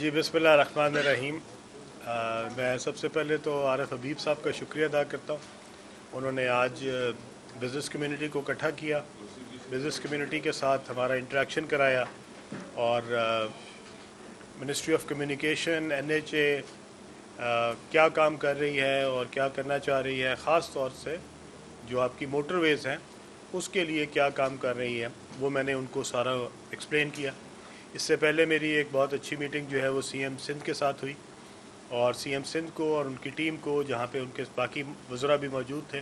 जी बिस्मिल्लाहिर्रहमानिर्रहीम। मैं सबसे पहले तो आरिफ हबीब साहब का शुक्रिया अदा करता हूँ। उन्होंने आज बिज़नेस कम्युनिटी को इकट्ठा किया, बिज़नेस कम्युनिटी के साथ हमारा इंटरेक्शन कराया और मिनिस्ट्री ऑफ कम्युनिकेशन NHA क्या काम कर रही है और क्या करना चाह रही है, ख़ास तौर से जो आपकी मोटरवेज़ हैं उसके लिए क्या काम कर रही है, वो मैंने उनको सारा एक्सप्लेन किया। इससे पहले मेरी एक बहुत अच्छी मीटिंग जो है वो CM सिंध के साथ हुई और CM सिंध को और उनकी टीम को, जहाँ पे उनके बाकी वज़रा भी मौजूद थे,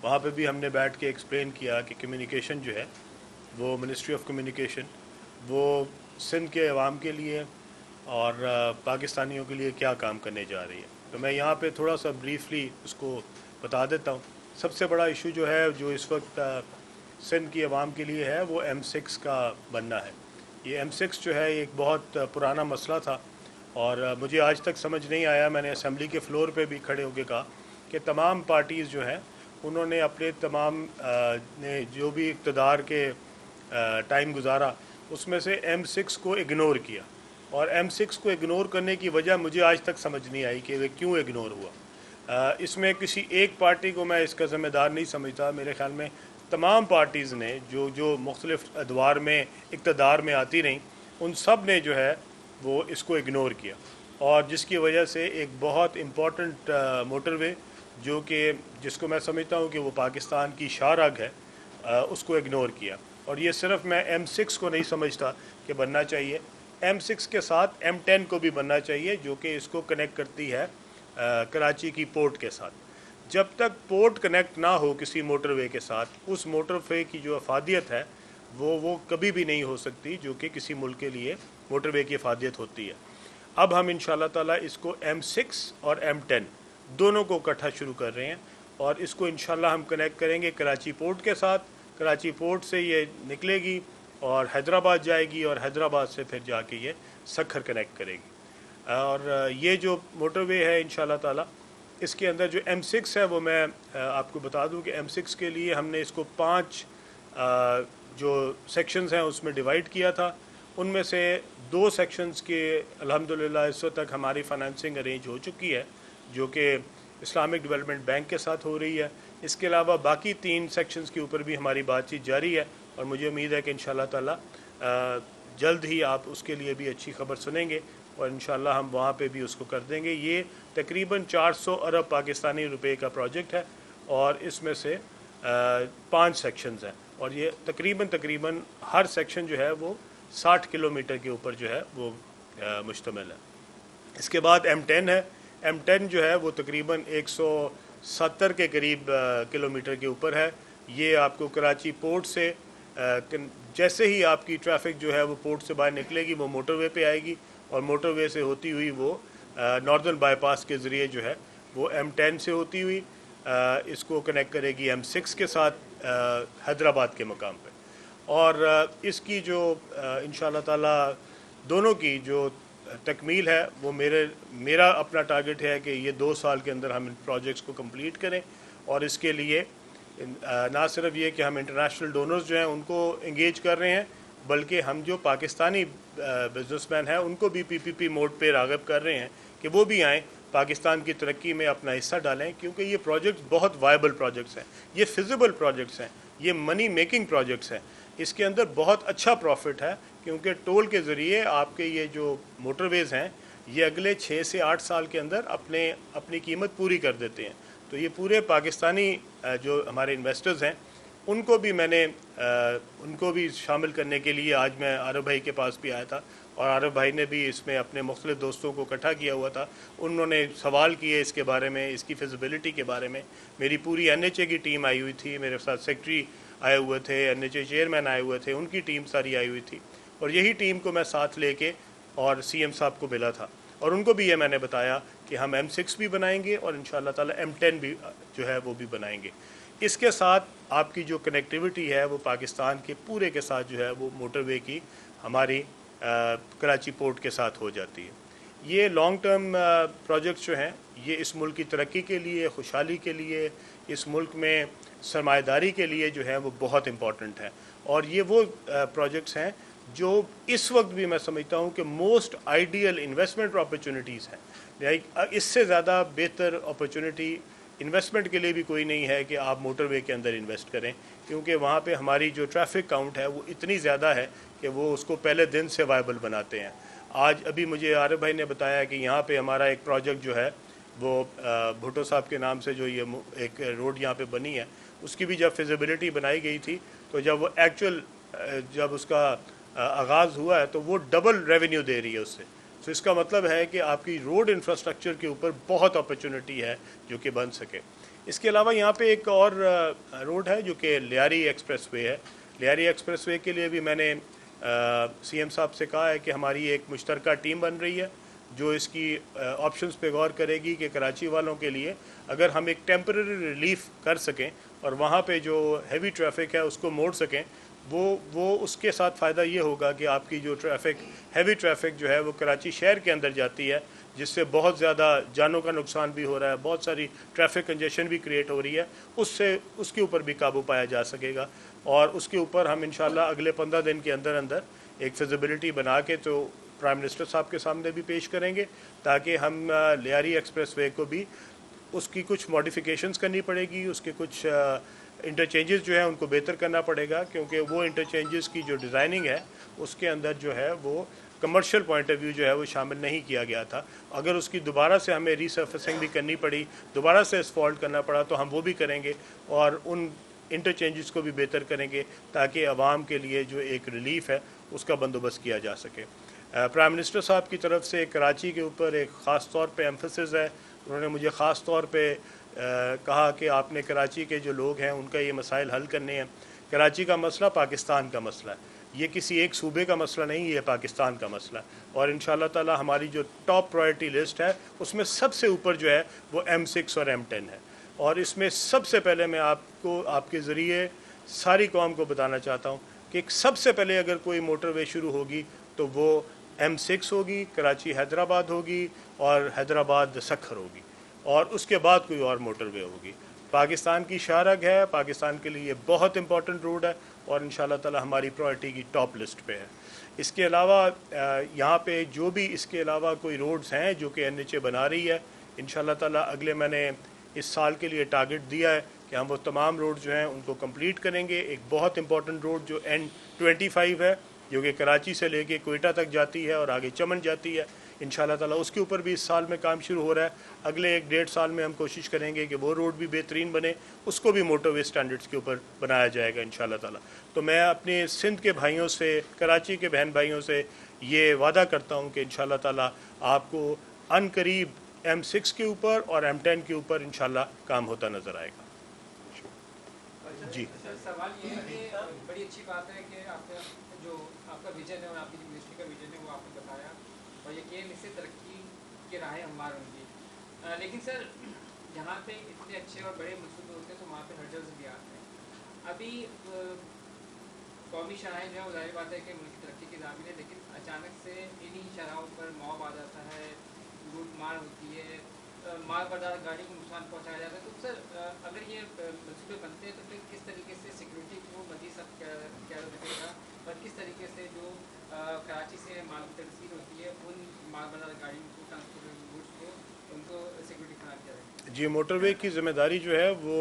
वहाँ पे भी हमने बैठ के एक्सप्लेन किया कि कम्युनिकेशन जो है वो मिनिस्ट्री ऑफ कम्युनिकेशन वो सिंध के अवाम के लिए और पाकिस्तानियों के लिए क्या काम करने जा रही है। तो मैं यहाँ पे थोड़ा सा ब्रीफली उसको बता देता हूँ। सबसे बड़ा इशू जो है जो इस वक्त सिंध की अवाम के लिए है वो M6 का बनना है। ये M6 जो है एक बहुत पुराना मसला था और मुझे आज तक समझ नहीं आया। मैंने असम्बली के फ्लोर पे भी खड़े होकर कहा कि तमाम पार्टीज़ जो हैं उन्होंने अपने तमाम ने जो भी इक़्तिदार के टाइम गुजारा उसमें से M6 को इग्नोर किया और M6 को इग्नोर करने की वजह मुझे आज तक समझ नहीं आई कि वे क्यों इग्नोर हुआ। इसमें किसी एक पार्टी को मैं इसका ज़िम्मेदार नहीं समझता। मेरे ख़्याल में तमाम पार्टीज़ ने जो मुख्तलिफ़ अदवार में इक़्तिदार में आती रहीं उन सब ने जो है वो इसको इग्नोर किया और जिसकी वजह से एक बहुत इम्पॉर्टेंट मोटरवे जो कि जिसको मैं समझता हूँ कि वो पाकिस्तान की शाहराग है उसको इग्नोर किया। और ये सिर्फ मैं M6 को नहीं समझता कि बनना चाहिए, M6 के साथ M10 को भी बनना चाहिए जो कि इसको कनेक्ट करती है कराची की पोर्ट के साथ। जब तक पोर्ट कनेक्ट ना हो किसी मोटरवे के साथ, उस मोटरवे की जो अफादियत है वो कभी भी नहीं हो सकती जो कि किसी मुल्क के लिए मोटरवे की अफादियत होती है। अब हम इंशाल्लाह ताला इसको M6 और M10 दोनों को इकट्ठा शुरू कर रहे हैं और इसको इंशाल्लाह हम कनेक्ट करेंगे कराची पोर्ट के साथ। कराची पोर्ट से ये निकलेगी और हैदराबाद जाएगी और हैदराबाद से फिर जाके ये सखर कनेक्ट करेगी। और ये जो मोटरवे है इंशाल्लाह ताला इसके अंदर जो M6 है वो मैं आपको बता दूं कि M6 के लिए हमने इसको 5 जो सेक्शंस हैं उसमें डिवाइड किया था। उनमें से 2 सेक्शंस के अल्हम्दुलिल्लाह इस वक्त तक हमारी फाइनेंसिंग अरेंज हो चुकी है जो कि इस्लामिक डेवलपमेंट बैंक के साथ हो रही है। इसके अलावा बाकी 3 सेक्शंस के ऊपर भी हमारी बातचीत जारी है और मुझे उम्मीद है कि इंशाल्लाह ताला जल्द ही आप उसके लिए भी अच्छी खबर सुनेंगे और इंशाल्लाह हम वहाँ पे भी उसको कर देंगे। ये तकरीबन 400 अरब पाकिस्तानी रुपए का प्रोजेक्ट है और इसमें से 5 सेक्शंस हैं और ये तकरीबन हर सेक्शन जो है वो 60 किलोमीटर के ऊपर जो है वो मुश्तमिल है। इसके बाद M10 है। M10 जो है वो तकरीबन 170 के करीब किलोमीटर के ऊपर है। ये आपको कराची पोर्ट से जैसे ही आपकी ट्रैफिक जो है वो पोर्ट से बाहर निकलेगी वो मोटरवे पे आएगी और मोटरवे से होती हुई वो नॉर्दर्न बाईपास के ज़रिए जो है वो M10 से होती हुई इसको कनेक्ट करेगी M6 के साथ हैदराबाद के मकाम पे। और इसकी जो इंशाल्लाह ताला दोनों की जो तकमील है वो मेरा अपना टारगेट है कि ये 2 साल के अंदर हम इन प्रोजेक्ट्स को कंप्लीट करें और इसके लिए ना सिर्फ ये कि हम इंटरनेशनल डोनर्स जो हैं उनको इंगेज कर रहे हैं बल्कि हम जो पाकिस्तानी बिजनेसमैन हैं उनको भी PPP मोड पे राग़िब कर रहे हैं कि वो भी आएँ, पाकिस्तान की तरक्की में अपना हिस्सा डालें, क्योंकि ये प्रोजेक्ट्स बहुत वायबल प्रोजेक्ट्स हैं, ये फिजिबल प्रोजेक्ट्स हैं, ये मनी मेकिंग प्रोजेक्ट्स हैं। इसके अंदर बहुत अच्छा प्रॉफिट है क्योंकि टोल के ज़रिए आपके ये जो मोटरवेज़ हैं ये अगले 6 से 8 साल के अंदर अपनी कीमत पूरी कर देते हैं। तो ये पूरे पाकिस्तानी जो हमारे इन्वेस्टर्स हैं उनको भी शामिल करने के लिए आज मैं आरिफ भाई के पास भी आया था और आरिफ भाई ने भी इसमें अपने मुख्तलिफ दोस्तों को इकट्ठा किया हुआ था। उन्होंने सवाल किए इसके बारे में, इसकी फिजिबिलिटी के बारे में। मेरी पूरी NHA की टीम आई हुई थी, मेरे साथ सेक्रेटरी आए हुए थे, NHA चेयरमैन आए हुए थे, उनकी टीम सारी आई हुई थी और यही टीम को मैं साथ लेके और CM साहब को मिला था और उनको भी ये मैंने बताया कि हम M6 भी बनाएंगे और इंशाल्लाह ताला M10 भी जो है वो भी बनाएंगे। इसके साथ आपकी जो कनेक्टिविटी है वो पाकिस्तान के पूरे के साथ जो है वो मोटरवे की हमारी कराची पोर्ट के साथ हो जाती है। ये लॉन्ग टर्म प्रोजेक्ट्स जो हैं ये इस मुल्क की तरक्की के लिए, खुशहाली के लिए, इस मुल्क में सरमाएदारी के लिए जो है वो बहुत इम्पॉर्टेंट है और ये वो प्रोजेक्ट्स हैं जो इस वक्त भी मैं समझता हूँ कि मोस्ट आइडियल इन्वेस्टमेंट अपॉर्चुनिटीज़ हैं। लाइक इससे ज़्यादा बेहतर अपॉर्चुनिटी इन्वेस्टमेंट के लिए भी कोई नहीं है कि आप मोटरवे के अंदर इन्वेस्ट करें, क्योंकि वहाँ पे हमारी जो ट्रैफिक काउंट है वो इतनी ज़्यादा है कि वो उसको पहले दिन से वायबल बनाते हैं। आज अभी मुझे आरिफ भाई ने बताया कि यहाँ पे हमारा एक प्रोजेक्ट जो है वो भुट्टो साहब के नाम से जो ये एक रोड यहाँ पे बनी है, उसकी भी जब फिजिबिलिटी बनाई गई थी तो जब वो एक्चुअल जब उसका आगाज़ हुआ है तो वो डबल रेवेन्यू दे रही है उससे। तो इसका मतलब है कि आपकी रोड इंफ्रास्ट्रक्चर के ऊपर बहुत अपॉर्चुनिटी है जो कि बन सके। इसके अलावा यहाँ पे एक और रोड है जो कि लियारी एक्सप्रेसवे है। लियारी एक्सप्रेसवे के लिए भी मैंने सीएम साहब से कहा है कि हमारी एक मुश्तरका टीम बन रही है जो इसकी ऑप्शंस पे गौर करेगी कि कराची वालों के लिए अगर हम एक टेम्पररी रिलीफ कर सकें और वहाँ पे जो हैवी ट्रैफिक है उसको मोड़ सकें, वो उसके साथ फ़ायदा ये होगा कि आपकी जो हैवी ट्रैफिक जो है वो कराची शहर के अंदर जाती है, जिससे बहुत ज़्यादा जानों का नुकसान भी हो रहा है, बहुत सारी ट्रैफिक कंजेशन भी क्रिएट हो रही है, उसके ऊपर भी काबू पाया जा सकेगा। और उसके ऊपर हम इंशाल्लाह अगले 15 दिन के अंदर अंदर एक फिजिबिलिटी बना के तो प्राइम मिनिस्टर साहब के सामने भी पेश करेंगे, ताकि हम लियारी एक्सप्रेसवे को भी उसकी कुछ मॉडिफिकेशंस करनी पड़ेगी, उसके कुछ इंटरचेंजेस जो है उनको बेहतर करना पड़ेगा, क्योंकि वो इंटरचेंजेस की जो डिज़ाइनिंग है उसके अंदर जो है वो कमर्शियल पॉइंट ऑफ व्यू जो है वो शामिल नहीं किया गया था। अगर उसकी दोबारा से हमें रीसर्फेसिंग भी करनी पड़ी, दोबारा से एस्फॉल्ट करना पड़ा, तो हम वो भी करेंगे और उन इंटरचेंजेस को भी बेहतर करेंगे ताकि आवाम के लिए जो एक रिलीफ है उसका बंदोबस्त किया जा सके। प्राइम मिनिस्टर साहब की तरफ से कराची के ऊपर एक ख़ास तौर पे एम्फेसिस है। उन्होंने मुझे ख़ास तौर पे कहा कि आपने कराची के जो लोग हैं उनका ये मसाइल हल करने हैं। कराची का मसला पाकिस्तान का मसला है, ये किसी एक सूबे का मसला नहीं, ये पाकिस्तान का मसला है। और इंशाअल्लाह ताला हमारी जो टॉप प्रायोरिटी लिस्ट है उसमें सबसे ऊपर जो है वो M6 और M10 है। और इसमें सबसे पहले मैं आपको आपके ज़रिए सारी कौम को बताना चाहता हूँ कि सबसे पहले अगर कोई मोटरवे शुरू होगी तो वो M6 होगी, कराची हैदराबाद होगी और हैदराबाद सखर होगी, और उसके बाद कोई और मोटरवे होगी। पाकिस्तान की शाहरग है, पाकिस्तान के लिए बहुत इंपॉर्टेंट रोड है और इंशाअल्लाह ताला हमारी प्रायोरिटी की टॉप लिस्ट पे है। इसके अलावा यहाँ पे जो भी इसके अलावा कोई रोड्स हैं जो कि NHA बना रही है, इंशाअल्लाह ताला अगले मैंने इस साल के लिए टारगेट दिया है कि हम वो तमाम रोड जो हैं उनको कंप्लीट करेंगे। एक बहुत इंपॉर्टेंट रोड जो N25 है जो कि कराची से लेके कोयटा तक जाती है और आगे चमन जाती है, इंशाअल्लाह ताला उसके ऊपर भी इस साल में काम शुरू हो रहा है। अगले 1-1.5 साल में हम कोशिश करेंगे कि वो रोड भी बेहतरीन बने, उसको भी मोटरवे स्टैंडर्ड्स के ऊपर बनाया जाएगा इंशाअल्लाह ताला। तो मैं अपने सिंध के भाइयों से, कराची के बहन भाइयों से ये वादा करता हूँ कि इंशाअल्लाह ताला आपको अनकरीब M6 के ऊपर और M10 के ऊपर इंशाअल्लाह काम होता नज़र आएगा। जी सवाल ये है कि बड़ी अच्छी बात है कि आपका विजन है और आपकी मिनिस्ट्री का विजन है वो आपने बताया, और यकीन इससे तरक्की की राहें हमार होंगी। लेकिन सर जहाँ पे इतने अच्छे और बड़े मंसूबे होते हैं तो वहाँ पे हर्डल्स भी आते हैं। अभी कौमी शराहें जो है वो जाहिर बात है कि मुल्क की तरक्की की दाबिल है, लेकिन अचानक से इन्हीं शराहों पर मॉब आ जाता है, लूट मार होती है, माल बर्दार गाड़ी को नुकसान पहुँचाया जाता है। तो सर अगर ये मंसूबे बनते हैं तो फिर किस तरीके से सिक्योरिटी को मजीद सब क्या रखेगा और किस तरीके से जो कराची से माल की तकसीर होती है उन माल बर्दार गाड़ियों को, ट्रांसपोर्ट गुड्स को, उनको सिक्योरिटी फराहम किया जाएगा? जी, मोटरवे की ज़िम्मेदारी जो है वो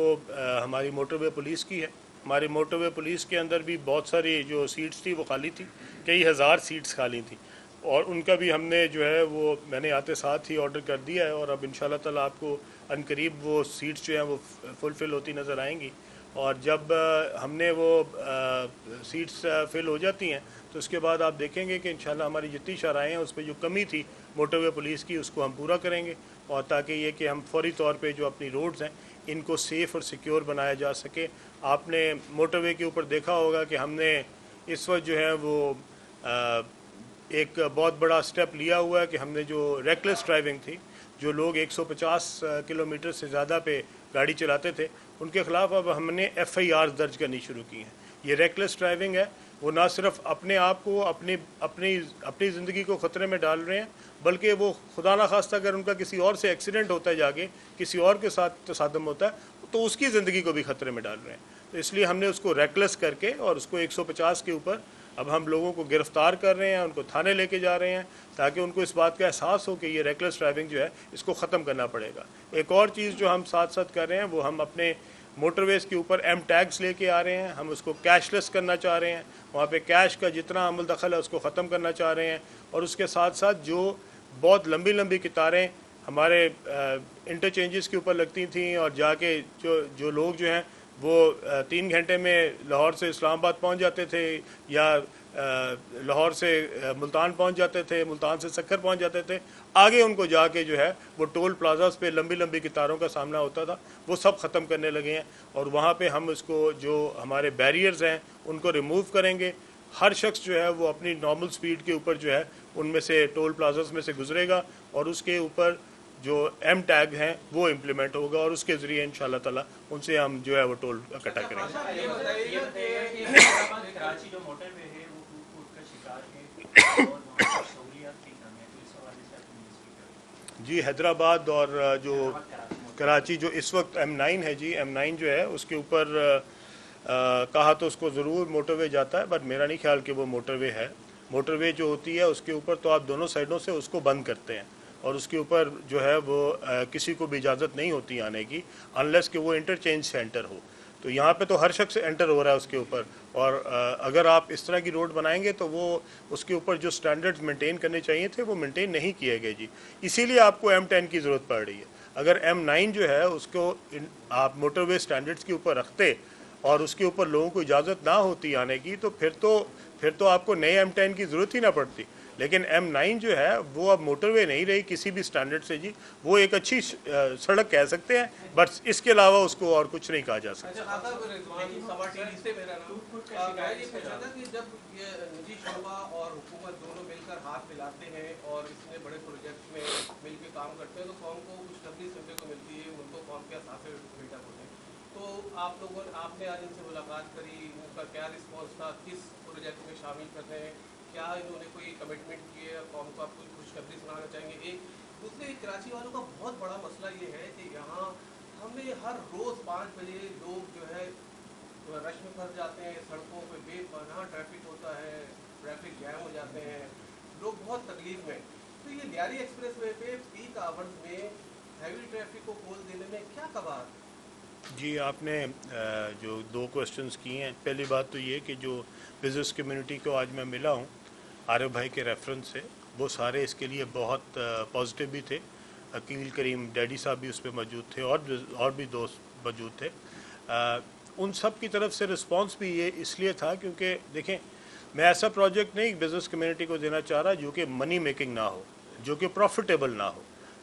हमारी मोटरवे पुलिस की है। हमारी मोटरवे पुलिस के अंदर भी बहुत सारी जो सीट्स थी वो खाली थी, कई हज़ार सीट्स खाली थी, और उनका भी हमने जो है वो मैंने आते साथ ही ऑर्डर कर दिया है। और अब इंशाल्लाह ताला आपको अनकरीब वो सीट्स जो हैं वो फुलफ़िल होती नज़र आएंगी। और जब हमने वो सीट्स फिल हो जाती हैं तो उसके बाद आप देखेंगे कि इंशाल्लाह हमारी जितनी शराहें हैं उस पर जो कमी थी मोटरवे पुलिस की उसको हम पूरा करेंगे, और ताकि ये कि हम फौरी तौर पे जो अपनी रोड्स हैं इनको सेफ़ और सिक्योर बनाया जा सके। आपने मोटरवे के ऊपर देखा होगा कि हमने इस वक्त जो है वो एक बहुत बड़ा स्टेप लिया हुआ है कि हमने जो रेकलेस ड्राइविंग थी, जो लोग 150 किलोमीटर से ज़्यादा पे गाड़ी चलाते थे, उनके ख़िलाफ़ अब हमने FIR दर्ज करनी शुरू की हैं। ये रेकलेस ड्राइविंग है, वो ना सिर्फ अपने आप को अपनी ज़िंदगी को ख़तरे में डाल रहे हैं, बल्कि वो खुदा ना खास्ता अगर उनका किसी और से एक्सीडेंट होता है, जाके किसी और के साथ तसादम होता है, तो उसकी ज़िंदगी को भी ख़तरे में डाल रहे हैं। तो इसलिए हमने उसको रेकलेस करके और उसको 150 के ऊपर अब हम लोगों को गिरफ्तार कर रहे हैं, उनको थाने लेके जा रहे हैं ताकि उनको इस बात का एहसास हो कि ये रेकलेस ड्राइविंग जो है इसको ख़त्म करना पड़ेगा। एक और चीज़ जो हम साथ साथ कर रहे हैं वो हम अपने मोटरवेज़ के ऊपर एम टैग्स लेके आ रहे हैं, हम उसको कैशलेस करना चाह रहे हैं, वहाँ पे कैश का जितना अमल दखल है उसको ख़त्म करना चाह रहे हैं। और उसके साथ साथ जो बहुत लंबी लंबी कतारें हमारे इंटरचेंजेस के ऊपर लगती थी और जाके जो लोग जो हैं वो 3 घंटे में लाहौर से इस्लामाबाद पहुंच जाते थे या लाहौर से मुल्तान पहुंच जाते थे, मुल्तान से सक्खर पहुंच जाते थे, आगे उनको जाके जो है वो टोल प्लाजास पे लंबी लंबी कतारों का सामना होता था, वो सब ख़त्म करने लगे हैं। और वहाँ पे हम इसको जो हमारे बैरियर्स हैं उनको रिमूव करेंगे। हर शख्स जो है वो अपनी नॉर्मल स्पीड के ऊपर जो है उनमें से टोल प्लाजास में से गुजरेगा और उसके ऊपर जो एम टैग हैं वो इम्प्लीमेंट होगा और उसके ज़रिए इंशाल्लाह ताला उनसे हम जो है वो टोल इकट्ठा करेंगे। कराची जो मोटरवे है वो उसका शिकार है और वहाँ पर सहूलियात की कमी है, तो इस हवाले से आप मिनिस्ट्री जी हैदराबाद और जो कराची जो इस वक्त M9 है जी, M9 जो है उसके ऊपर कहा तो उसको ज़रूर मोटरवे जाता है, बट मेरा नहीं ख्याल कि वो मोटरवे है। मोटरवे जो होती है उसके ऊपर तो आप दोनों साइडों से उसको बंद करते हैं और उसके ऊपर जो है वो किसी को भी इजाज़त नहीं होती आने की, अनलेस कि वो इंटरचेंज सेंटर हो। तो यहाँ पे तो हर शख्स एंटर हो रहा है उसके ऊपर, और अगर आप इस तरह की रोड बनाएंगे तो वो उसके ऊपर जो स्टैंडर्ड्स मेंटेन करने चाहिए थे वो मेंटेन नहीं किए गए जी, इसीलिए आपको M10 की ज़रूरत पड़ रही है। अगर M9 जो है उसको आप मोटरवे स्टैंडर्ड्स के ऊपर रखते और उसके ऊपर लोगों को इजाज़त ना होती आने की तो फिर तो आपको नए M10 की ज़रूरत ही ना पड़ती। लेकिन M9 जो है वो अब मोटरवे नहीं रही किसी भी स्टैंडर्ड से जी, वो एक अच्छी सड़क कह सकते हैं, बट इसके अलावा उसको और कुछ नहीं कहा जा सकता। जब ये निजी शोबा और हुकूमत दोनों मिलकर हाथ मिलाते हैं और इसमें बड़े प्रोजेक्ट में मिलकर काम करते हैं तो कौम को कुछ तकलीफ सुनने को मिलती है, उनको कौम के असाफे बिल्डअप होते हैं। तो आपने आज इनसे मुलाकात करी, उनका क्या रिस्पॉन्स था, किस प्रोजेक्ट में शामिल कर रहे हैं, क्या इन्होंने कोई कमिटमेंट किए, कौम को आप कोई खुशखबरी सुनाना चाहेंगे? एक दूसरे कराची वालों का बहुत बड़ा मसला ये है कि यहाँ हमें हर रोज़ 5 बजे लोग जो है रश में फंस जाते हैं, सड़कों पे बेपनाह ट्रैफिक होता है, ट्रैफिक जैम हो जाते हैं, लोग बहुत तकलीफ में। तो ये लियारी एक्सप्रेस वे पे पीक आवर्स में हैवी ट्रैफिक को खोल देने में क्या कबार? जी आपने जो 2 क्वेश्चंस किए हैं, पहली बात तो ये कि जो बिज़नेस कम्युनिटी को आज मैं मिला हूँ आरिफ भाई के रेफरेंस से, वो सारे इसके लिए बहुत पॉजिटिव भी थे। अकील करीम डैडी साहब भी उस पर मौजूद थे और भी दोस्त मौजूद थे। उन सब की तरफ से रिस्पांस भी ये इसलिए था क्योंकि देखें, मैं ऐसा प्रोजेक्ट नहीं बिज़नेस कम्युनिटी को देना चाह रहा जो कि मनी मेकिंग ना हो, जो कि प्रॉफिटेबल ना हो।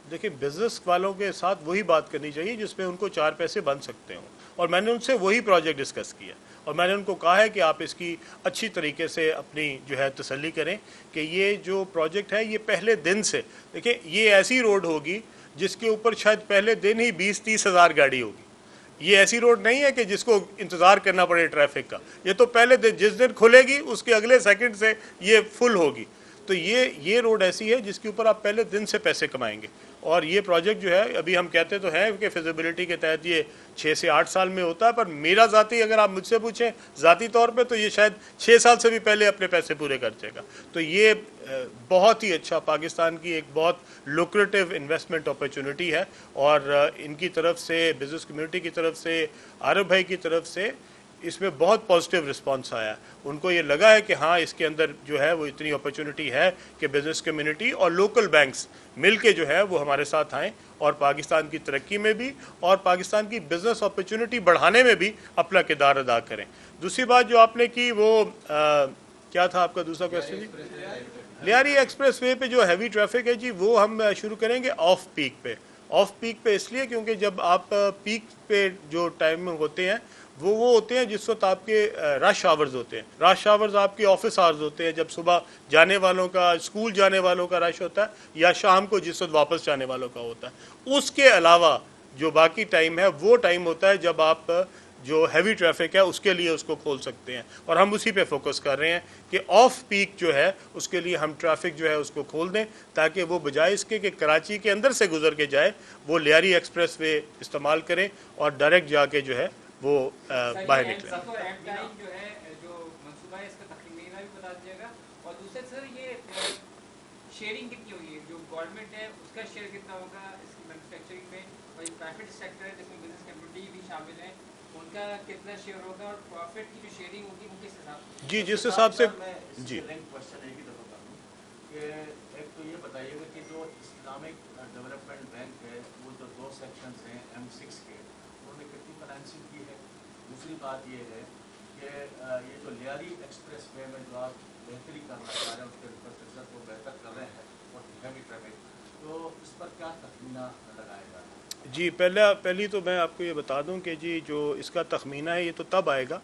देखिए, बिज़नेस वालों के साथ वही बात करनी चाहिए जिसमें उनको 4 पैसे बन सकते हों, और मैंने उनसे वही प्रोजेक्ट डिस्कस किया और मैंने उनको कहा है कि आप इसकी अच्छी तरीके से अपनी जो है तसल्ली करें कि ये जो प्रोजेक्ट है ये पहले दिन से, देखिए ये ऐसी रोड होगी जिसके ऊपर शायद पहले दिन ही 20-30 हज़ार गाड़ी होगी। ये ऐसी रोड नहीं है कि जिसको इंतज़ार करना पड़े ट्रैफिक का, ये तो पहले दिन जिस दिन खुलेगी उसके अगले सेकंड से ये फुल होगी। तो ये रोड ऐसी है जिसके ऊपर आप पहले दिन से पैसे कमाएंगे। और ये प्रोजेक्ट जो है, अभी हम कहते तो हैं कि फिजिबिलिटी के तहत ये 6 से 8 साल में होता है, पर मेरा ज़ाती अगर आप मुझसे पूछें ज़ाती तौर पे तो ये शायद 6 साल से भी पहले अपने पैसे पूरे कर जाएगा। तो ये बहुत ही अच्छा, पाकिस्तान की एक बहुत लुक्रेटिव इन्वेस्टमेंट अपॉर्चुनिटी है और इनकी तरफ से, बिज़नेस कम्युनिटी की तरफ से, आरिफ भाई की तरफ से इसमें बहुत पॉजिटिव रिस्पांस आया। उनको ये लगा है कि हाँ, इसके अंदर जो है वो इतनी अपॉर्चुनिटी है कि बिज़नेस कम्युनिटी और लोकल बैंक्स मिल के जो है वो हमारे साथ आएँ और पाकिस्तान की तरक्की में भी और पाकिस्तान की बिज़नेस अपॉर्चुनिटी बढ़ाने में भी अपना किरदार अदा करें। दूसरी बात जो आपने की वो क्या था आपका दूसरा क्वेश्चन जी? लियारी एक्सप्रेस वे पे जो हैवी ट्रैफिक है जी, वो हम शुरू करेंगे ऑफ पीक पे। ऑफ पीक पे इसलिए क्योंकि जब आप पीक पे जो टाइम होते हैं वो होते हैं जिस वक्त आपके रश आवर्स होते हैं। रश आवर्स आपके ऑफिस आवर्स होते हैं, जब सुबह जाने वालों का, स्कूल जाने वालों का रश होता है या शाम को जिस वक्त वापस जाने वालों का होता है। उसके अलावा जो बाकी टाइम है वो टाइम होता है जब आप जो हैवी ट्रैफिक है उसके लिए उसको खोल सकते हैं, और हम उसी पे फोकस कर रहे हैं कि ऑफ पीक जो है उसके लिए हम ट्रैफिक जो है उसको खोल दें, ताकि वो बजाय इसके कि कराची के अंदर से गुजर के जाए, वो लियारी एक्सप्रेस वे इस्तेमाल करें और डायरेक्ट जाके जो है वो बाहर निकले। जो है जो मंसूबा है इसका तकरीबन भी बता शेयरिंग कितनी होगी, जो गवर्नमेंट है उसका शेयर कितना होगा इसकी मैन्युफैक्चरिंग में, और ये प्राइवेट सेक्टर है जिसमें बिजनेस कम्युनिटी भी शामिल है, उनका कितना शेयर होगा, और प्रॉफिट की जो शेयरिंग होगी वो किस हिसाब से? जी, जिस हिसाब से जी क्वेश्चन एक ही दफा करूँ कि एक तो ये बताइएगा कि जो इस्लामिक डेवलपमेंट बैंक है वो जो 2 सेक्शंस हैं M6 के, उन्होंने कितनी फाइनेंसिंग की है। दूसरी बात ये है कि ये जो लियारी एक्सप्रेस वे में जो आप बेहतरी करना चाह रहे हैं उसके इंफ्रास्ट्रक्चर को बेहतर कर रहे हैं और हैवी ट्रैफिक, तो इस पर क्या तखमीना लगाएगा? जी, पहली तो मैं आपको ये बता दूं कि जी जो इसका तखमीना है ये तो तब आएगा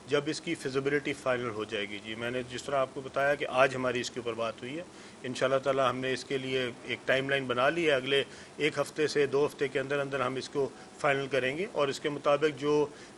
जब इसकी फिजिबिलिटी फाइनल हो जाएगी। जी मैंने जिस तरह आपको बताया कि आज हमारी इसके ऊपर बात हुई है, इंशाल्लाह ताला हमने इसके लिए एक टाइमलाइन बना ली है, अगले 1 हफ्ते से 2 हफ्ते के अंदर अंदर हम इसको फाइनल करेंगे और इसके मुताबिक जो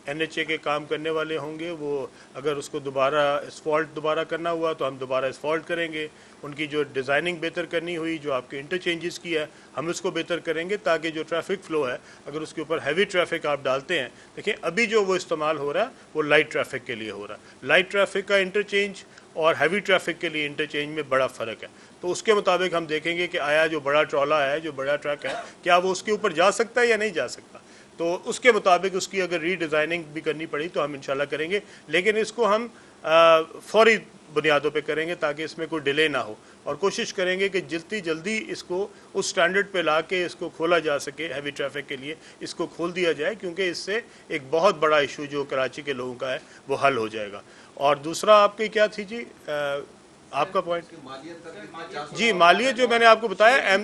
NHA के काम करने वाले होंगे वो अगर उसको दोबारा एस्फॉल्ट दोबारा करना हुआ तो हम दोबारा एस्फॉल्ट करेंगे, उनकी जो डिज़ाइनिंग बेहतर करनी हुई, जो आपके इंटरचेंजेस की है हम उसको बेहतर करेंगे ताकि जो ट्रैफिक फ़्लो है अगर उसके ऊपर हैवी ट्रैफिक आप डालते हैं, देखिए अभी जो वो इस्तेमाल हो रहा है वो लाइट ट्रैफिक के लिए हो रहा है। लाइट ट्रैफिक का इंटरचेंज और हैवी ट्रैफिक के लिए इंटरचेंज में बड़ा फ़र्क है, तो उसके मुताबिक हम देखेंगे कि आया जो बड़ा ट्रॉला है, जो बड़ा ट्रक है, क्या वो उसके ऊपर जा सकता है या नहीं जा सकता। तो उसके मुताबिक उसकी अगर रीडिज़ाइनिंग भी करनी पड़ी तो हम इंशाल्लाह करेंगे, लेकिन इसको हम फौरी बुनियादों पे करेंगे ताकि इसमें कोई डिले ना हो और कोशिश करेंगे कि जितनी जल्दी इसको उस स्टैंडर्ड पे ला के इसको खोला जा सके, हैवी ट्रैफिक के लिए इसको खोल दिया जाए, क्योंकि इससे एक बहुत बड़ा इशू जो कराची के लोगों का है वो हल हो जाएगा। और दूसरा आपकी क्या थी जी आपका पॉइंट? जी मालियत जो मैंने आपको बताया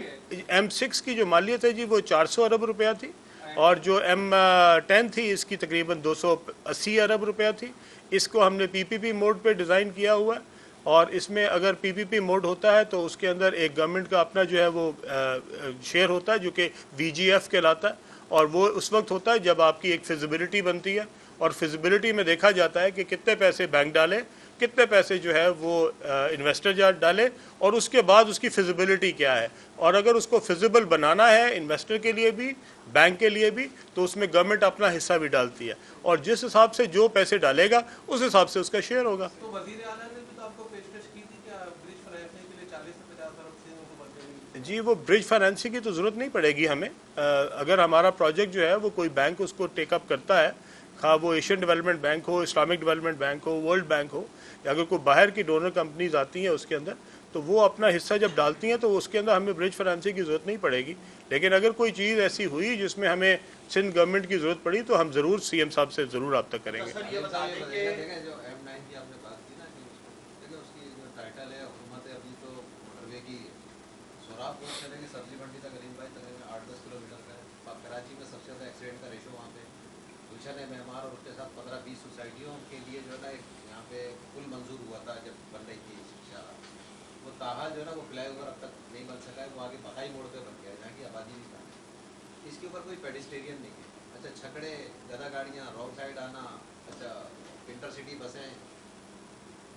M6 की जो मालियत है जी वो 400 अरब रुपया थी और जो M10 थी इसकी तकरीबन 280 अरब रुपया थी। इसको हमने PPP मोड पे डिज़ाइन किया हुआ है और इसमें अगर PPP मोड होता है तो उसके अंदर एक गवर्नमेंट का अपना जो है वो शेयर होता है जो कि VGF कहलाता है और वो उस वक्त होता है जब आपकी एक फिजिबिलिटी बनती है और फिजिबिलिटी में देखा जाता है कि कितने पैसे बैंक डाले, कितने पैसे जो है वो इन्वेस्टर डाले और उसके बाद उसकी फिजिबिलिटी क्या है, और अगर उसको फिजिबल बनाना है इन्वेस्टर के लिए भी बैंक के लिए भी तो उसमें गवर्नमेंट अपना हिस्सा भी डालती है और जिस हिसाब से जो पैसे डालेगा उस हिसाब से उसका शेयर होगा। तो वज़ीर आला ने भी तो आपको पेशकश की थी कि ब्रिज फाइनेंसिंग के लिए 40 से 50 अरब से उनको बदलेंगे। जी वो ब्रिज फाइनेंसिंग की तो ज़रूरत नहीं पड़ेगी हमें, अगर हमारा प्रोजेक्ट जो है वो कोई बैंक उसको टेकअप करता है, खा वो एशियन डेवलपमेंट बैंक हो, इस्लामिक डेवलपमेंट बैंक हो, वर्ल्ड बैंक हो, या अगर कोई बाहर की डोनर कंपनीज आती हैं उसके अंदर तो वो अपना हिस्सा जब डालती हैं तो उसके अंदर हमें ब्रिज फाइनेंसिंग की ज़रूरत नहीं पड़ेगी। लेकिन अगर कोई चीज़ ऐसी हुई जिसमें हमें सिंध गवर्नमेंट की ज़रूरत पड़ी तो हम ज़रूर CM साहब से ज़रूर रब्ता करेंगे। सर ये बता दें कि जो M9 की आपने बात की ना कि देखिए उसकी जो टाइटल है हुकूमत है, अभी तो मोटरवे की सोराब पहुँच चलेगी सब्जी मंडी तक, करीब भाई तकरीबन 8-10 किलोमीटर का है। कराची में सबसे ज़्यादा एक्सीडेंट का रेशो वहाँ पे गुलशन है मेहमान और उसके साथ 15-20 सोसाइटियों के लिए जो है ना यहाँ पे पुल मंजूर हुआ था जब बन रही थी शिक्षा, वो ताहा जो है ना वो फ्लाईओवर अब तक नहीं बन सका है, वो आगे बकाई मोड़ पे बन गया है जहाँ की आबादी भी कम है। इसके ऊपर कोई पेडिस्टेरियन नहीं है। अच्छा छकड़े, गधा गाड़ियाँ, रॉन्ग साइड आना, अच्छा इंटरसिटी बसें,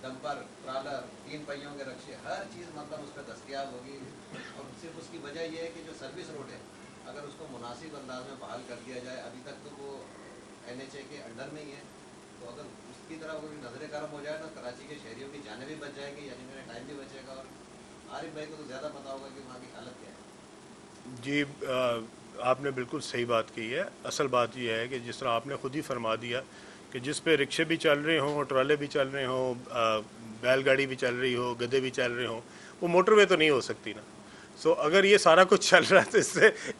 डंपर, ट्रालर, 3 पहियों के रक्शे, हर चीज़ मतलब उस पर दस्तियाब होगी। और सिर्फ उसकी वजह यह है कि जो सर्विस रोड है अगर उसको मुनासिब अंदाज में बहाल कर दिया जाए, अभी तक तो वो NHA के अंडर में ही है, तो अगर उसकी तरह कोई नजरें गर्म हो जाए ना कराची के शहरियों की जानें भी बच जाएगी, यानी मेरा टाइम भी बचेगा। और आरिफ भाई को तो ज़्यादा पता होगा कि वहाँ की हालत क्या है। जी आपने बिल्कुल सही बात की है। असल बात यह है कि जिस तरह आपने खुद ही फरमा दिया कि जिस पे रिक्शे भी चल रहे हों, ट्राले भी चल रहे हों, बैलगाड़ी भी चल रही हो, गधे भी चल रहे हों, वो मोटरवे तो नहीं हो सकती ना। सो अगर ये सारा कुछ चल रहा है तो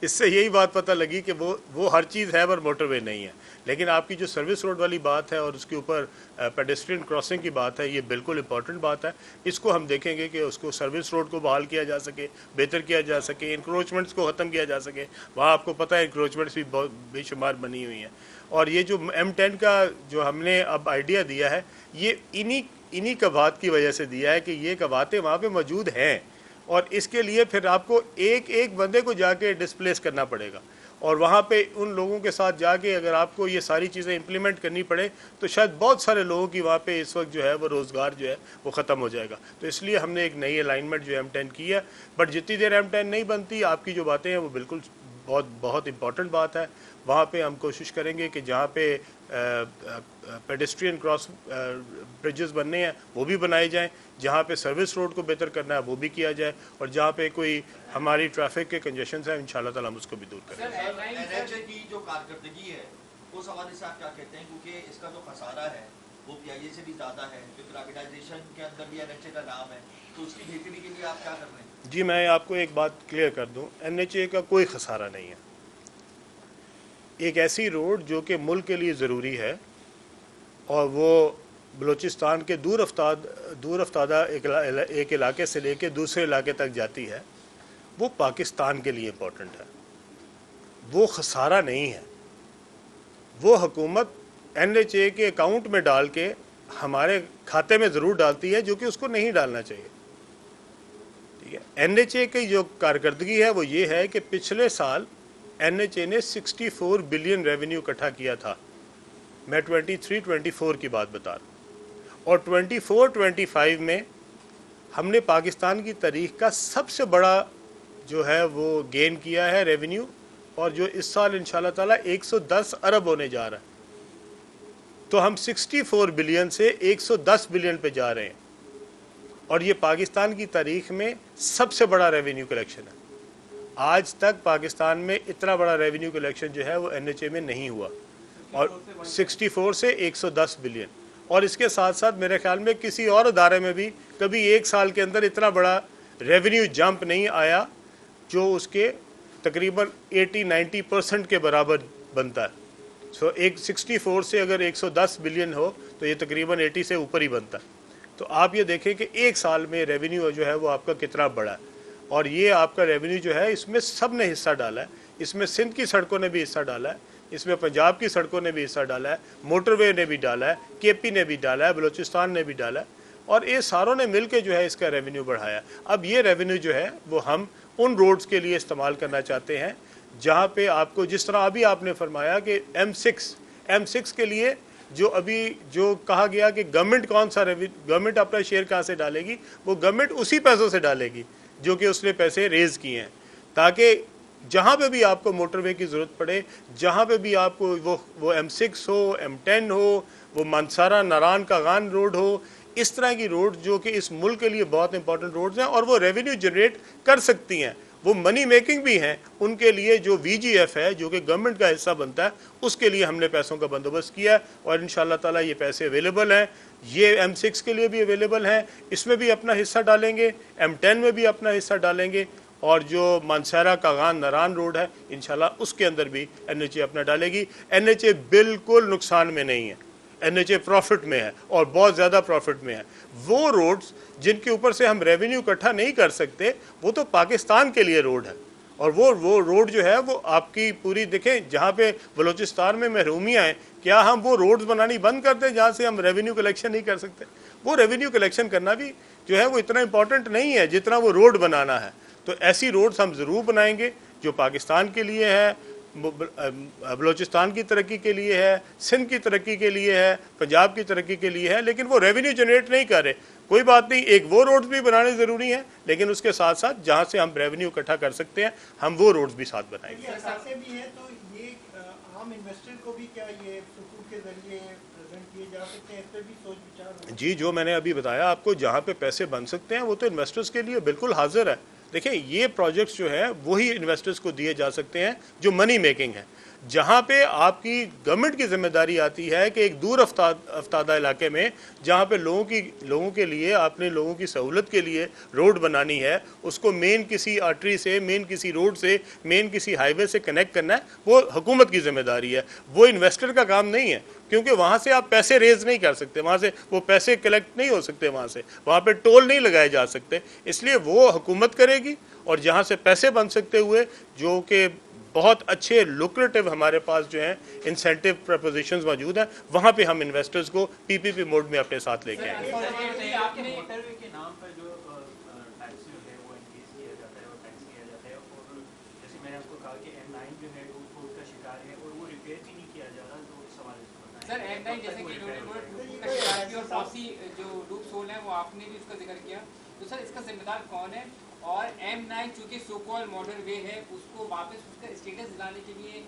इससे यही बात पता लगी कि वो हर चीज़ है पर मोटरवे नहीं है। लेकिन आपकी जो सर्विस रोड वाली बात है और उसके ऊपर पेडेस्ट्रियन क्रॉसिंग की बात है, ये बिल्कुल इंपॉर्टेंट बात है। इसको हम देखेंगे कि उसको सर्विस रोड को बहाल किया जा सके, बेहतर किया जा सके, इंक्रोचमेंट्स को ख़त्म किया जा सके। वहाँ आपको पता है इंक्रोचमेंट्स भी बहुत बेशुमार बनी हुई हैं। और ये जो M10 का जो हमने अब आइडिया दिया है ये इन्हीं कवात की वजह से दिया है कि ये कवातें वहाँ पे मौजूद हैं और इसके लिए फिर आपको एक एक बंदे को जाके डिस्प्लेस करना पड़ेगा और वहाँ पे उन लोगों के साथ जाके अगर आपको ये सारी चीज़ें इम्प्लीमेंट करनी पड़े तो शायद बहुत सारे लोगों की वहाँ पे इस वक्त जो है वो रोज़गार जो है वो ख़त्म हो जाएगा। तो इसलिए हमने एक नई अलाइनमेंट जो M10 की है, बट जितनी देर M10 नहीं बनती आपकी जो बातें हैं वो बिल्कुल बहुत इम्पॉर्टेंट बात है। वहाँ पे हम कोशिश करेंगे कि जहाँ पे पेडेस्ट्रियन क्रॉस ब्रिजेस बनने हैं वो भी बनाए जाएं, जहाँ पे सर्विस रोड को बेहतर करना है वो भी किया जाए, और जहाँ पे कोई हमारी ट्रैफिक के कंजेशन है इंशाल्लाह ताला हम उसको भी दूर करेंगे। एनएचए की जो कारकर्दगी है उस हवाले से आप क्या कहते हैं, क्योंकि इसका जो खसारा है वो पीआईए से भी ज़्यादा है, जो प्राइवेटाइजेशन के अंदर भी एनएचए का नाम है, तो उसकी बेहतरी के लिए आप क्या कर रहे हैं? जी मैं आपको एक बात क्लियर कर दूं, एनएचए का कोई खसारा नहीं है। एक ऐसी रोड जो कि मुल्क के लिए ज़रूरी है और वो बलूचिस्तान के दूर अफ्तादा एक इलाके से लेके दूसरे इलाके तक जाती है, वो पाकिस्तान के लिए इम्पोर्टेंट है, वो खसारा नहीं है। वो हुकूमत एनएचए के अकाउंट में डाल के हमारे खाते में ज़रूर डालती है, जो कि उसको नहीं डालना चाहिए। ठीक है, एनएचए की जो कारकर्दगी है वो ये है कि पिछले साल एनएचए ने 64 बिलियन रेवेन्यू इकट्ठा किया था। मैं 23-24 की बात बता रहा हूँ, और 24-25 में हमने पाकिस्तान की तारीख का सबसे बड़ा जो है वो गेन किया है रेवेन्यू, और जो इस साल इंशाल्लाह ताला 110 अरब होने जा रहा है। तो हम 64 बिलियन से 110 बिलियन पे जा रहे हैं, और ये पाकिस्तान की तारीख में सबसे बड़ा रेवेन्यू कलेक्शन है। आज तक पाकिस्तान में इतना बड़ा रेवेन्यू कलेक्शन जो है वो एनएचए में नहीं हुआ, और 64 से 110 बिलियन। और इसके साथ साथ मेरे ख्याल में किसी और अदारे में भी कभी एक साल के अंदर इतना बड़ा रेवेन्यू जंप नहीं आया जो उसके तकरीबन 80-90% के बराबर बनता है। सो 64 से अगर 110 बिलियन हो तो ये तकरीबन 80 से ऊपर ही बनता है। तो आप ये देखें कि एक साल में रेवेन्यू जो है वो आपका कितना बड़ा है, और ये आपका रेवेन्यू जो है इसमें सब ने हिस्सा डाला है। इसमें सिंध की सड़कों ने भी हिस्सा डाला है, इसमें पंजाब की सड़कों ने भी हिस्सा डाला है, मोटरवे ने भी डाला है, केपी ने भी डाला है, बलूचिस्तान ने भी डाला है, और ये सारों ने मिल के जो है इसका रेवेन्यू बढ़ाया। अब ये रेवेन्यू जो है वो हम उन रोड्स के लिए इस्तेमाल करना चाहते हैं जहाँ पे आपको, जिस तरह अभी आपने फरमाया कि M6 के लिए जो कहा गया कि गवर्नमेंट अपना शेयर कहाँ से डालेगी, वो गवर्नमेंट उसी पैसों से डालेगी जो कि उसने पैसे रेज किए हैं, ताकि जहाँ पे भी आपको मोटरवे की ज़रूरत पड़े, जहाँ पे भी आपको वो M6 हो, M10 हो, वो मनसारा नारान कागान रोड हो, इस तरह की रोड जो कि इस मुल्क के लिए बहुत इंपॉर्टेंट रोड्स हैं और वो रेवेन्यू जनरेट कर सकती हैं, वो मनी मेकिंग भी हैं, उनके लिए जो VGF है जो कि गवर्नमेंट का हिस्सा बनता है, उसके लिए हमने पैसों का बंदोबस्त किया है, और इंशाल्लाह ताला ये पैसे अवेलेबल हैं। ये M6 के लिए भी अवेलेबल हैं, इसमें भी अपना हिस्सा डालेंगे, M10 में भी अपना हिस्सा डालेंगे, और जो मानसारा कागान नारान रोड है इंशाल्लाह उसके अंदर भी एनएचए अपना डालेगी। एनएचए बिल्कुल नुकसान में नहीं है, एनएचए प्रॉफिट में है, और बहुत ज़्यादा प्रॉफिट में है। वो रोड्स जिनके ऊपर से हम रेवेन्यू इकट्ठा नहीं कर सकते वो तो पाकिस्तान के लिए रोड है, और वो रोड जो है वो आपकी पूरी देखें, जहाँ पे बलूचिस्तान में महरूमियाँ हैं, क्या हम वो रोड्स बनानी बंद कर दें जहाँ से हम रेवेन्यू कलेक्शन नहीं कर सकते? वो रेवेन्यू कलेक्शन करना भी जो है वो इतना इंपॉर्टेंट नहीं है जितना वो रोड बनाना है। तो ऐसी रोड्स हम ज़रूर बनाएंगे जो पाकिस्तान के लिए है, बलूचिस्तान की तरक्की के लिए है, सिंध की तरक्की के लिए है, पंजाब की तरक्की के लिए है, लेकिन वो रेवेन्यू जनरेट नहीं कर रहे। कोई बात नहीं, एक वो रोड्स भी बनाने ज़रूरी हैं, लेकिन उसके साथ साथ जहाँ से हम रेवेन्यू इकट्ठा कर सकते हैं हम वो रोड्स भी साथ बनाएंगे। भी है तो ये आम इन्वेस्टर को भी क्या ये सुकून के जरिए प्रेजेंट किए जा सकते हैं, इस पर भी सोच विचार? जी, जो मैंने अभी बताया आपको, जहाँ पे पैसे बन सकते हैं वो तो इन्वेस्टर्स के लिए बिल्कुल हाजिर है। देखिए, ये प्रोजेक्ट्स जो है वही इन्वेस्टर्स को दिए जा सकते हैं जो मनी मेकिंग है, जहाँ पे आपकी गवर्नमेंट की जिम्मेदारी आती है कि एक दूर अफ्तादा इलाके में जहाँ पे लोगों के लिए, आपने लोगों की सहूलत के लिए रोड बनानी है, उसको मेन किसी आर्टरी से, मेन किसी रोड से, मेन किसी हाईवे से कनेक्ट करना है, वो हुकूमत की जिम्मेदारी है, वो इन्वेस्टर का काम नहीं है। क्योंकि वहाँ से आप पैसे रेज नहीं कर सकते, वहाँ से वो पैसे कलेक्ट नहीं हो सकते, वहाँ पे टोल नहीं लगाए जा सकते, इसलिए वो हुकूमत करेगी। और जहाँ से पैसे बन सकते हुए, जो कि बहुत अच्छे लुक्रेटिव हमारे पास जो हैं इंसेंटिव प्रपोजिशंस मौजूद हैं, वहाँ पे हम इन्वेस्टर्स को PPP मोड में अपने साथ लेके आएंगे। मोटरवे के नाम पर जो टैक्स जो है वो इंक्रीज किया जाता है और टैक्स किया जाता है, और जैसे मैंने आपको कहा कि M9 जो है वो का शिकार है और वो रिपेयर भी नहीं किया जा रहा, तो सवाल सर M9 जैसे कि का शिकार की और बहुत सी जो लूप होल है वो आपने भी उसका जिक्र किया, तो सर इसका जिम्मेदार कौन है اور M9 चूँकि सो कॉल मोटर वे है, उसको वापस उसका स्टेटस दिलाने के लिए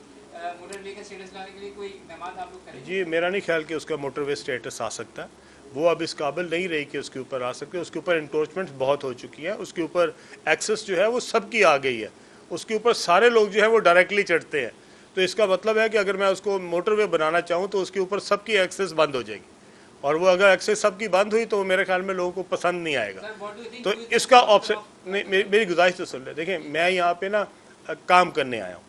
मोटर वे का स्टेटस दिलाने के लिए कोई इक़दाम आप लोग करेंगे? जी, मेरा नहीं ख्याल कि उसका मोटरवे स्टेटस आ सकता है। वो अब इस काबिल नहीं रही कि उसके ऊपर आ सके। उसके ऊपर इंक्रोचमेंट्स बहुत हो चुकी हैं, उसके ऊपर एक्सेस जो है वो सबकी आ गई है, उसके ऊपर सारे लोग जो है वो डायरेक्टली चढ़ते हैं। तो इसका मतलब है कि अगर मैं उसको मोटरवे बनाना चाहूँ तो उसके ऊपर सबकी एक्सेस बंद हो जाएगी, और वो अगर एक्सेस सबकी बंद हुई तो मेरे ख्याल में लोगों को पसंद नहीं आएगा। Sir, what do you think तो who is the इसका cause ऑप्शन of- नहीं, मेरी गुजारिश तो सुन ले। देखिए, मैं यहाँ पे ना काम करने आया हूँ,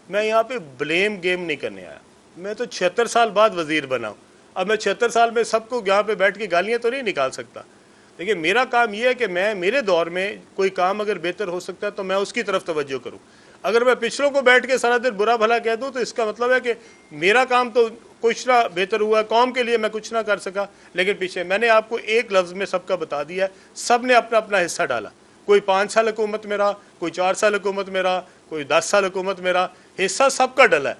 मैं यहाँ पे ब्लेम गेम नहीं करने आया। मैं तो 76 साल बाद वजीर बना हूँ। अब मैं 76 साल में सबको यहाँ पे बैठ के गालियाँ तो नहीं निकाल सकता। देखिए, मेरा काम ये है कि मैं मेरे दौर में कोई काम अगर बेहतर हो सकता है तो मैं उसकी तरफ तवज्जो करूँ। अगर मैं पिछलों को बैठ के सारा दिन बुरा भला कह दूँ तो इसका मतलब है कि मेरा काम तो कुछ ना बेहतर हुआ, कौम के लिए मैं कुछ ना कर सका। लेकिन पीछे मैंने आपको एक लफ्ज़ में सबका बता दिया, सब ने अपना अपना हिस्सा डाला। कोई 5 साल हुकूमत में रहा, कोई 4 साल हुकूमत में रहा, कोई 10 साल हुकूमत में रहा। हिस्सा सबका डला है।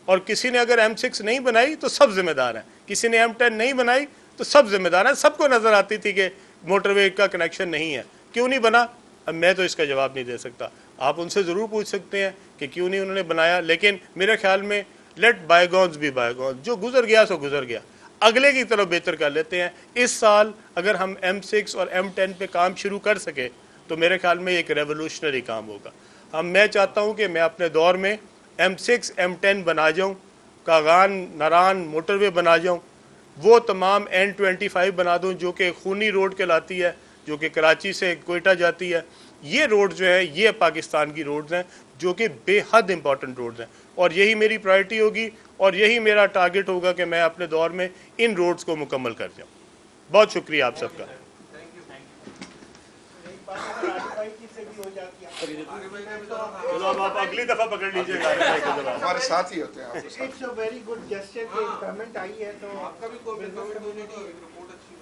और किसी ने अगर M6 नहीं बनाई तो सब जिम्मेदार हैं, किसी ने M10 नहीं बनाई तो सब जिम्मेदार हैं। सबको नज़र आती थी कि मोटरवे का कनेक्शन नहीं है, क्यों नहीं बना? अब मैं तो इसका जवाब नहीं दे सकता। आप उनसे ज़रूर पूछ सकते हैं कि क्यों नहीं उन्होंने बनाया। लेकिन मेरे ख्याल में लेट बायगॉन्स बी बायगॉन्स, जो गुजर गया सो गुजर गया, अगले की तरफ बेहतर कर लेते हैं। इस साल अगर हम M6 और M10 पे काम शुरू कर सके तो मेरे ख्याल में एक रेवोल्यूशनरी काम होगा। मैं चाहता हूँ कि मैं अपने दौर में M6 M10 बना जाऊँ, कागान नारान मोटरवे बना जाऊँ, वो तमाम N25 बना दूँ जो कि खूनी रोड कहलाती है, जो कि कराची से कोयटा जाती है। ये रोड जो है ये पाकिस्तान की रोड्स हैं जो कि बेहद इंपॉर्टेंट रोड्स हैं, और यही मेरी प्रायोरिटी होगी और यही मेरा टारगेट होगा कि मैं अपने दौर में इन रोड्स को मुकम्मल कर जाऊँ। बहुत शुक्रिया आप सबका। एक बात अगर आरिफ भाई की से भी हो जाती है, चलो अब आप अगली दफ़ा पकड़ लीजिएगा हमारे साथ ही होते हैं आप it's a very good gesture कि पेमेंट आई है तो आपका भी कोई कमेंट होने तो रिपोर्ट अच्छी हो।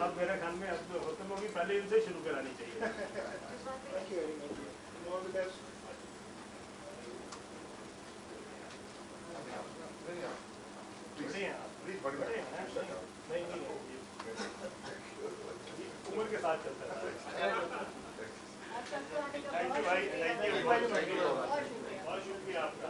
अब मेरे ख्याल में अब खत्म होगी, पहले इनसे शुरू करानी चाहिए। Thank you very much, all the best. उम्र के साथ चलता है। थैंक यू भाई, थैंक यू, बहुत शुक्रिया आपका।